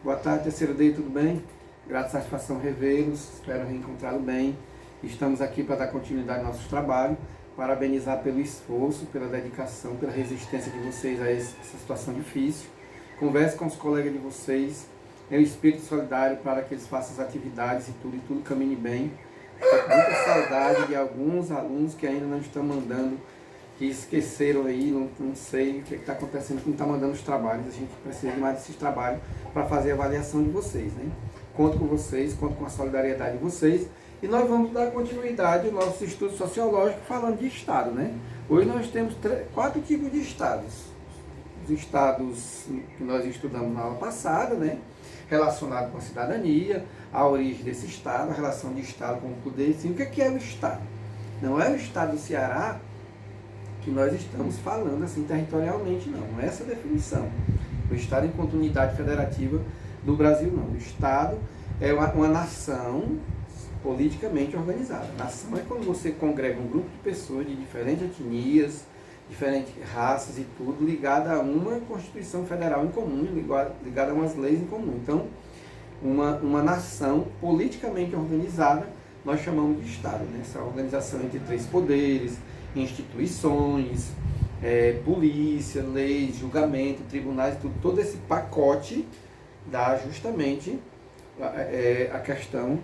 Boa tarde, terceiro day, tudo bem? Grata satisfação revê-los, espero reencontrá-lo bem. Estamos aqui para dar continuidade ao nosso trabalho, parabenizar pelo esforço, pela dedicação, pela resistência de vocês a essa situação difícil. Converse com os colegas de vocês, é o espírito solidário para que eles façam as atividades e tudo caminhe bem. Estou com muita saudade de alguns alunos que ainda não estão mandando, que esqueceram aí, não sei o que está acontecendo, que não está mandando os trabalhos. A gente precisa de mais desses trabalhos para fazer a avaliação de vocês, né? Conto com vocês, conto com a solidariedade de vocês. E nós vamos dar continuidade ao nosso estudo sociológico falando de Estado, né? Hoje nós temos 4 tipos de Estados. Os Estados que nós estudamos na aula passada, né? Relacionado com a cidadania, a origem desse Estado, a relação de Estado com o poder. Sim, o que é o Estado? Não é o Estado do Ceará que nós estamos falando assim territorialmente, não é essa a definição. O Estado enquanto unidade federativa do Brasil, não. O Estado é uma nação politicamente organizada. Nação é quando você congrega um grupo de pessoas de diferentes etnias, diferentes raças e tudo, ligada a uma Constituição Federal em comum, ligada a umas leis em comum. Então, uma nação politicamente organizada, nós chamamos de Estado, né? Essa organização entre 3 poderes, instituições, polícia, leis, julgamento, tribunais, tudo, todo esse pacote dá justamente a questão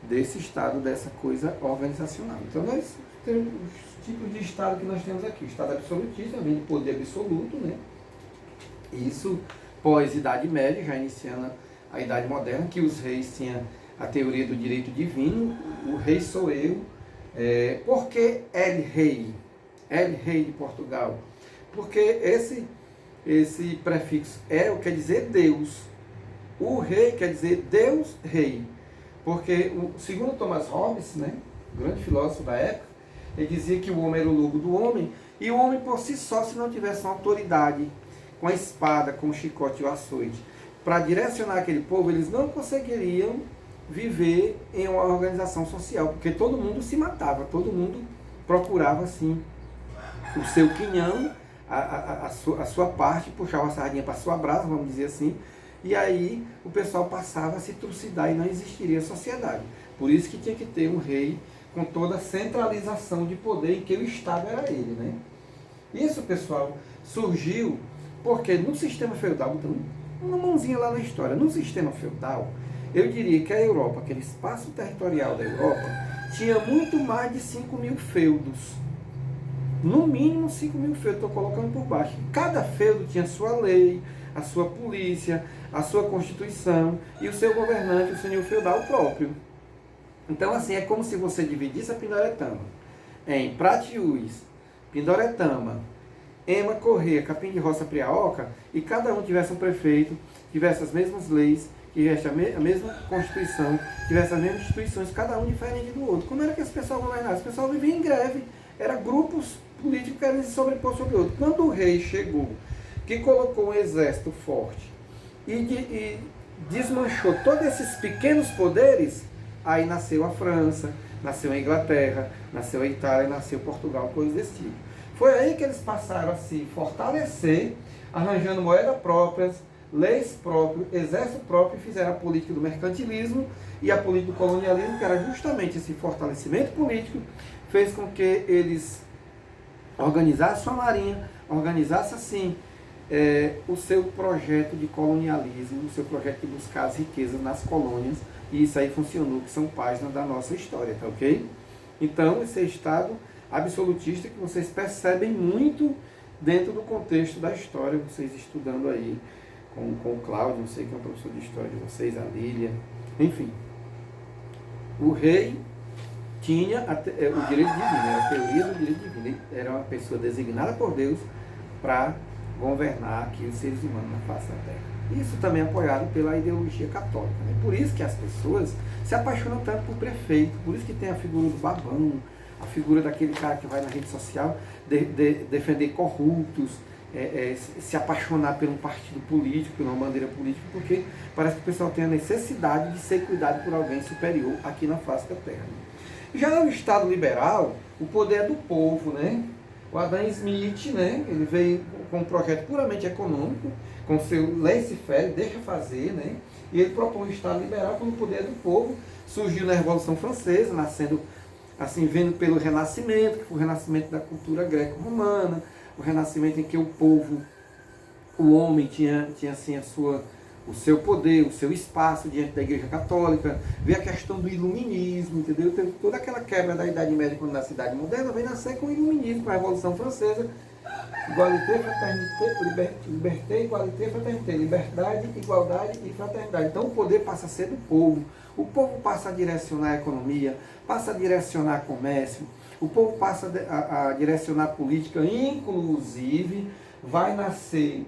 desse Estado, dessa coisa organizacional. Então nós temos os tipos de Estado que nós temos aqui. O Estado absolutista, vem do poder absoluto, né? Isso pós-Idade Média, já iniciando a Idade Moderna, que os reis tinham a teoria do direito divino, o rei sou eu. Por que El Rei? El Rei de Portugal? Porque esse prefixo El quer dizer Deus. O rei quer dizer Deus Rei. Porque, segundo Thomas Hobbes, né, grande filósofo da época, ele dizia que o homem era o lobo do homem, e o homem por si só, se não tivesse uma autoridade com a espada, com o chicote e o açoite, para direcionar aquele povo, eles não conseguiriam viver em uma organização social, porque todo mundo se matava, todo mundo procurava assim o seu quinhão, a sua parte, puxava a sardinha para a sua brasa, vamos dizer assim, e aí o pessoal passava a se trucidar e não existiria sociedade. Por isso que tinha que ter um rei com toda a centralização de poder, em que o Estado era ele, né? Isso, pessoal, surgiu porque no sistema feudal, botando uma mãozinha lá na história, no sistema feudal, eu diria que a Europa, aquele espaço territorial da Europa, tinha muito mais de 5.000 feudos. No mínimo 5.000 feudos, estou colocando por baixo. Cada feudo tinha sua lei, a sua polícia, a sua constituição e o seu governante, o senhor feudal próprio. Então, assim, é como se você dividisse a Pindoretama em Pratiús, Pindoretama, Ema, Corrêa, Capim de Roça, Priaoca, e cada um tivesse um prefeito, tivesse as mesmas leis, tivesse a mesma Constituição, tivesse as mesmas instituições, cada um diferente do outro. Como era que esse pessoal governava? Esse pessoal vivia em greve, eram grupos políticos que queriam se sobrepor sobre o outro. Quando o rei chegou, que colocou um exército forte e desmanchou todos esses pequenos poderes, aí nasceu a França, nasceu a Inglaterra, nasceu a Itália, nasceu Portugal, coisas desse tipo. Foi aí que eles passaram a se fortalecer, arranjando moedas próprias, leis próprias, exército próprio, e fizeram a política do mercantilismo e a política do colonialismo, que era justamente esse fortalecimento político, fez com que eles organizassem sua marinha, organizassem assim o seu projeto de colonialismo, o seu projeto de buscar as riquezas nas colônias, e isso aí funcionou, que são páginas da nossa história, tá ok? Então, esse Estado absolutista que vocês percebem muito dentro do contexto da história, vocês estudando aí com o Cláudio, não sei quem é o professor de história de vocês, a Lília, enfim. O rei tinha o direito divino, era a teoria do direito divino, ele era uma pessoa designada por Deus para governar aqui os seres humanos na face da Terra. Isso também é apoiado pela ideologia católica, né? Por isso que as pessoas se apaixonam tanto por prefeito, por isso que tem a figura do babão, a figura daquele cara que vai na rede social defender corruptos, se apaixonar por um partido político, por uma bandeira política, porque parece que o pessoal tem a necessidade de ser cuidado por alguém superior aqui na face da Terra. Já no Estado liberal, o poder é do povo, né? O Adam Smith, né? Ele veio com um projeto puramente econômico, com seu laissez-faire, deixa fazer, né? E ele propõe o Estado liberal como poder do povo. Surgiu na Revolução Francesa, nascendo assim, vendo pelo Renascimento, que foi o renascimento da cultura greco-romana, o renascimento em que o povo, o homem tinha assim o seu poder, o seu espaço diante da Igreja Católica, vê a questão do iluminismo, entendeu? Teve toda aquela quebra da Idade Média quando na Cidade Moderna, vem nascer com o iluminismo, com a Revolução Francesa, igualité, fraternité, liberté, igualité, fraternité, liberdade, igualdade e fraternidade. Então o poder passa a ser do povo, o povo passa a direcionar a economia, passa a direcionar comércio, o povo passa a direcionar a política, inclusive vai nascer,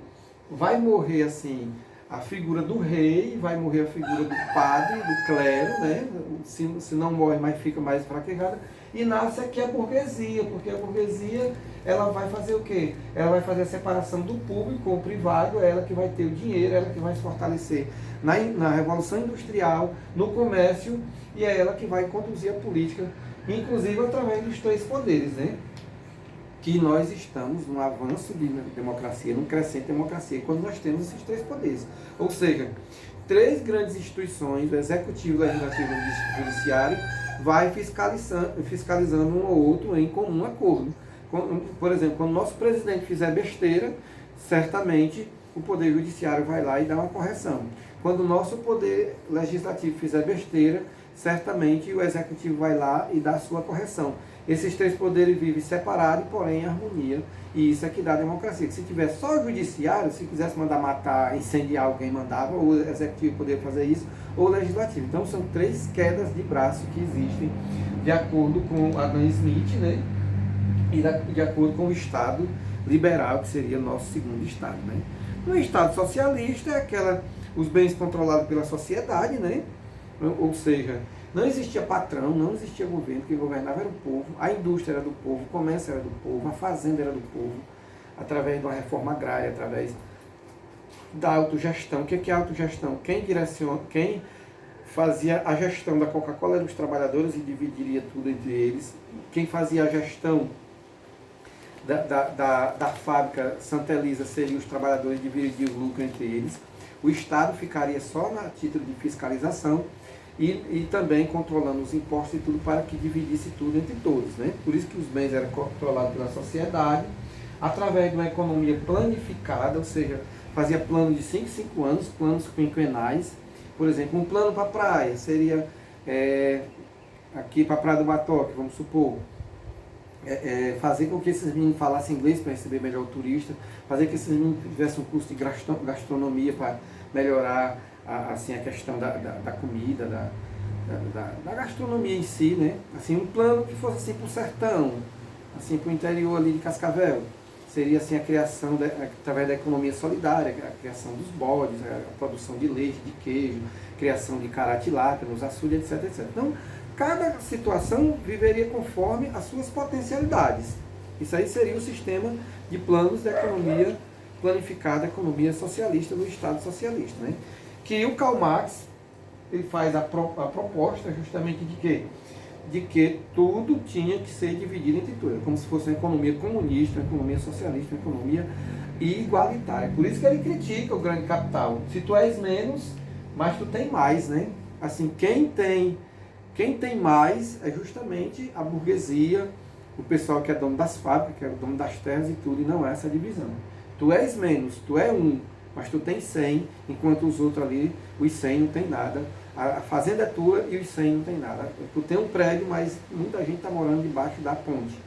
vai morrer assim, a figura do rei, vai morrer a figura do padre, do clero, né? Se não morre, mas fica mais fraquejada, e nasce aqui a burguesia, porque a burguesia, ela vai fazer o quê? Ela vai fazer a separação do público com o privado, ela que vai ter o dinheiro, ela que vai se fortalecer na Revolução Industrial, no comércio, e é ela que vai conduzir a política, inclusive através dos três poderes, né? Que nós estamos num avanço de democracia, num crescente democracia, quando nós temos esses três poderes. Ou seja, três grandes instituições, o Executivo, o Legislativo e o Judiciário, vai fiscalizando um ou outro em comum acordo. Por exemplo, quando o nosso presidente fizer besteira, certamente o Poder Judiciário vai lá e dá uma correção. Quando o nosso Poder Legislativo fizer besteira, certamente o Executivo vai lá e dá a sua correção. Esses três poderes vivem separados, porém em harmonia, e isso é que dá a democracia. Que se tivesse só o judiciário, se quisesse mandar matar, incendiar alguém, mandava, ou o executivo poderia fazer isso, ou o legislativo. Então são três quedas de braço que existem, de acordo com Adam Smith, né? E de acordo com o Estado liberal, que seria o nosso segundo Estado, né? No Estado socialista é os bens controlados pela sociedade, né? Ou seja, não existia patrão, não existia governo, quem governava era o povo, a indústria era do povo, o comércio era do povo, a fazenda era do povo, através de uma reforma agrária, através da autogestão. O que é autogestão? Quem fazia a gestão da Coca-Cola eram os trabalhadores e dividiria tudo entre eles. Quem fazia a gestão da fábrica Santa Elisa seriam os trabalhadores e dividiriam o lucro entre eles. O Estado ficaria só na título de fiscalização, e também controlando os impostos e tudo para que dividisse tudo entre todos, né? Por isso que os bens eram controlados pela sociedade, através de uma economia planificada, ou seja, fazia plano de 5 em 5 anos, planos quinquenais. Por exemplo, um plano para a praia seria, aqui para a Praia do Batoque, vamos supor, fazer com que esses meninos falassem inglês para receber melhor o turista, fazer que esses meninos tivessem um curso de gastronomia para melhorar assim, a questão da comida, da gastronomia em si, né? Assim, um plano que fosse assim para o sertão, assim para o interior ali de Cascavel. Seria assim a criação, através da economia solidária, a criação dos bodes, a produção de leite, de queijo, criação de cará-tilápia nos açudes, etc, etc. Então, cada situação viveria conforme as suas potencialidades. Isso aí seria o sistema de planos da economia planificada, economia socialista do Estado socialista, né? Que o Karl Marx ele faz a proposta justamente de quê? De que tudo tinha que ser dividido entre tudo, como se fosse uma economia comunista, uma economia socialista, uma economia igualitária. Por isso que ele critica o grande capital. Se tu és menos, mas tu tem mais, né? Assim, quem tem mais é justamente a burguesia, o pessoal que é dono das fábricas, que é o dono das terras e tudo, e não é essa divisão. Tu és menos, tu é um, mas tu tem 100, enquanto os outros ali, os 100 não tem nada. A fazenda é tua e os 100 não tem nada. Tu tem um prédio, mas muita gente está morando debaixo da ponte.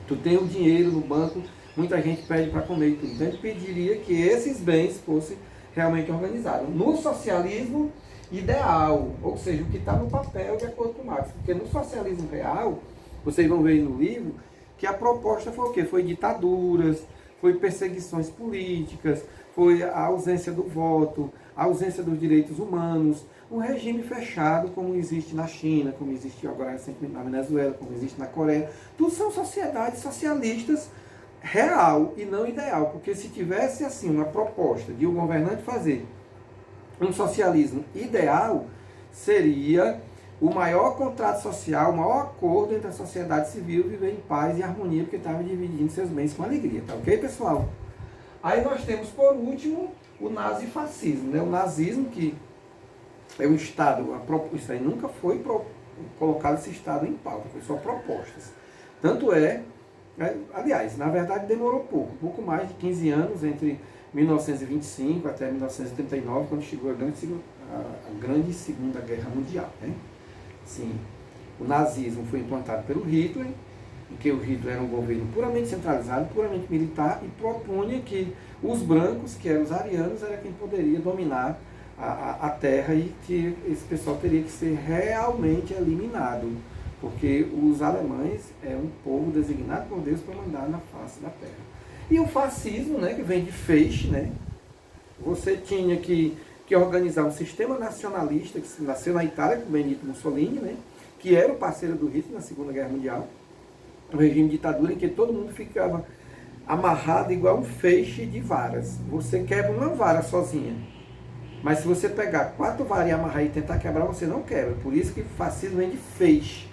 Tu tem o dinheiro no banco, muita gente pede para comer e tudo. Então ele pediria que esses bens fossem realmente organizados. No socialismo ideal, ou seja, o que está no papel de acordo com Marx. Porque no socialismo real, vocês vão ver aí no livro, que a proposta foi o quê? Foi ditaduras, foi perseguições políticas, foi a ausência do voto, a ausência dos direitos humanos, um regime fechado como existe na China, como existe agora recentemente na Venezuela, como existe na Coreia. Tudo são sociedades socialistas real e não ideal, porque se tivesse assim uma proposta de um governante fazer um socialismo ideal, seria o maior contrato social, o maior acordo entre a sociedade civil viver em paz e harmonia, porque estava dividindo seus bens com alegria, tá ok, pessoal? Aí nós temos, por último, o nazifascismo, né? O nazismo, que é um Estado, isso aí nunca foi colocado esse Estado em pauta, foi só propostas. Tanto aliás, na verdade demorou pouco mais de 15 anos, entre 1925 até 1939, quando chegou a grande Segunda Guerra Mundial. Né? Sim, o nazismo foi implantado pelo Hitler, em que o Hitler era um governo puramente centralizado, puramente militar, e propunha que os brancos, que eram os arianos, era quem poderia dominar a terra, e que esse pessoal teria que ser realmente eliminado, porque os alemães é um povo designado por Deus para mandar na face da terra. E o fascismo, né, que vem de feixe, né, você tinha que organizar um sistema nacionalista que nasceu na Itália com Benito Mussolini, né, que era o parceiro do Hitler na Segunda Guerra Mundial, um regime de ditadura em que todo mundo ficava amarrado igual um feixe de varas. Você quebra uma vara sozinha, mas se você pegar 4 varas e amarrar e tentar quebrar, você não quebra. Por isso que o fascismo vem de feixe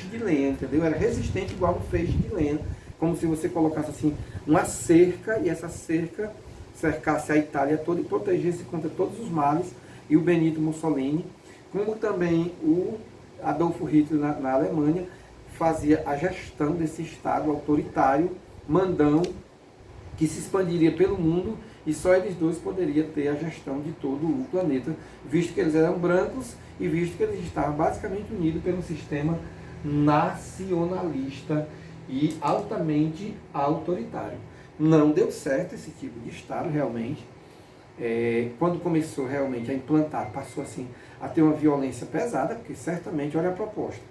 de lenha, entendeu? Era resistente igual um feixe de lenha, como se você colocasse assim uma cerca, e essa cerca cercasse a Itália toda e protegesse contra todos os males, e o Benito Mussolini, como também o Adolfo Hitler na Alemanha, fazia a gestão desse Estado autoritário, mandão, que se expandiria pelo mundo, e só eles dois poderiam ter a gestão de todo o planeta, visto que eles eram brancos e visto que eles estavam basicamente unidos pelo sistema nacionalista e altamente autoritário. Não deu certo esse tipo de Estado, realmente. Quando começou realmente a implantar, passou assim a ter uma violência pesada, porque certamente, olha a proposta,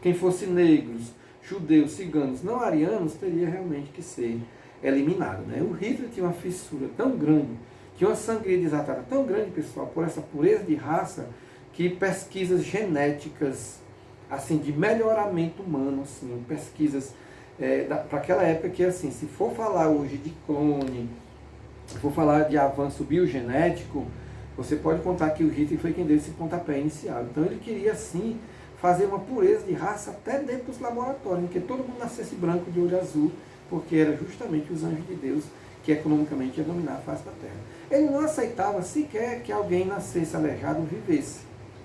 quem fosse negros, judeus, ciganos, não arianos, teria realmente que ser eliminado. Né? O Hitler tinha uma fissura tão grande, tinha uma sangria desatada tão grande, pessoal, por essa pureza de raça, que pesquisas genéticas, assim, de melhoramento humano, assim, pesquisas para aquela época, que assim, se for falar hoje de clone, se for falar de avanço biogenético, você pode contar que o Hitler foi quem deu esse pontapé inicial. Então ele queria, sim, fazer uma pureza de raça até dentro dos laboratórios, em que todo mundo nascesse branco de olho azul, porque era justamente os anjos de Deus que economicamente ia dominar a face da terra. Ele não aceitava sequer que alguém nascesse aleijado ou vivesse.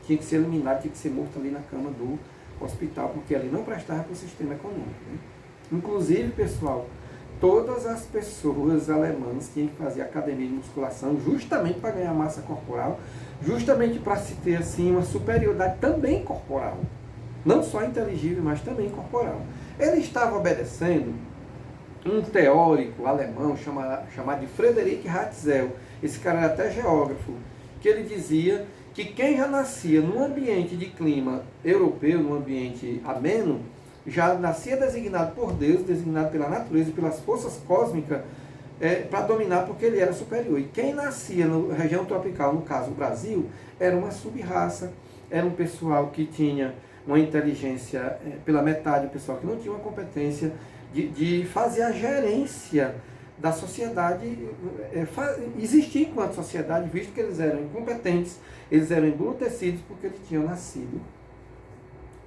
Tinha que ser eliminado, tinha que ser morto ali na cama do hospital, porque ali não prestava para o sistema econômico. Né? Inclusive, pessoal, todas as pessoas alemãs tinham que fazer academia de musculação justamente para ganhar massa corporal, justamente para se ter assim uma superioridade também corporal, não só inteligível, mas também corporal. Ele estava obedecendo um teórico alemão chamado de Friedrich Ratzel. Esse cara era até geógrafo, que ele dizia que quem já nascia num ambiente de clima europeu, num ambiente ameno, já nascia designado por Deus, designado pela natureza e pelas forças cósmicas, para dominar, porque ele era superior. E quem nascia na região tropical, no caso o Brasil, era uma sub-raça, era um pessoal que tinha uma inteligência pela metade, um pessoal que não tinha uma competência de fazer a gerência da sociedade, existir enquanto sociedade, visto que eles eram incompetentes, eles eram embrutecidos porque eles tinham nascido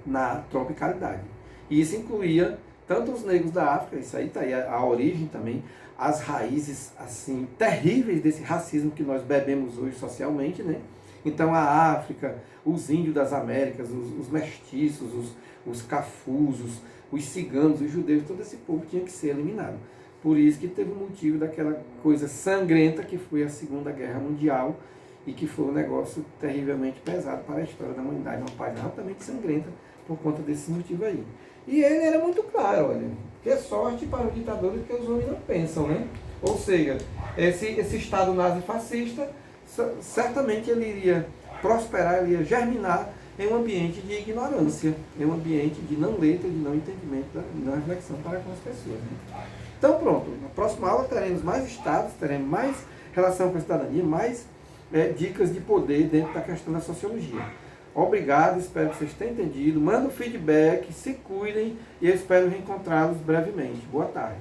na tropicalidade. E isso incluía tanto os negros da África, isso aí está aí a origem também, as raízes assim terríveis desse racismo que nós bebemos hoje socialmente, né? Então a África, os índios das Américas, os mestiços, os cafusos, os ciganos, os judeus, todo esse povo tinha que ser eliminado. Por isso que teve o motivo daquela coisa sangrenta que foi a Segunda Guerra Mundial, e que foi um negócio terrivelmente pesado para a história da humanidade, uma página altamente sangrenta por conta desse motivo aí. E ele era muito claro, olha, que é sorte para o ditador que os homens não pensam, né? Ou seja, esse Estado nazi-fascista, certamente ele iria prosperar, ele ia germinar em um ambiente de ignorância, em um ambiente de não letra, de não entendimento, de não reflexão para com as pessoas. Né? Então pronto, na próxima aula teremos mais estados, teremos mais relação com a cidadania, mais dicas de poder dentro da questão da sociologia. Obrigado, espero que vocês tenham entendido. Manda um feedback, se cuidem e eu espero reencontrá-los brevemente. Boa tarde.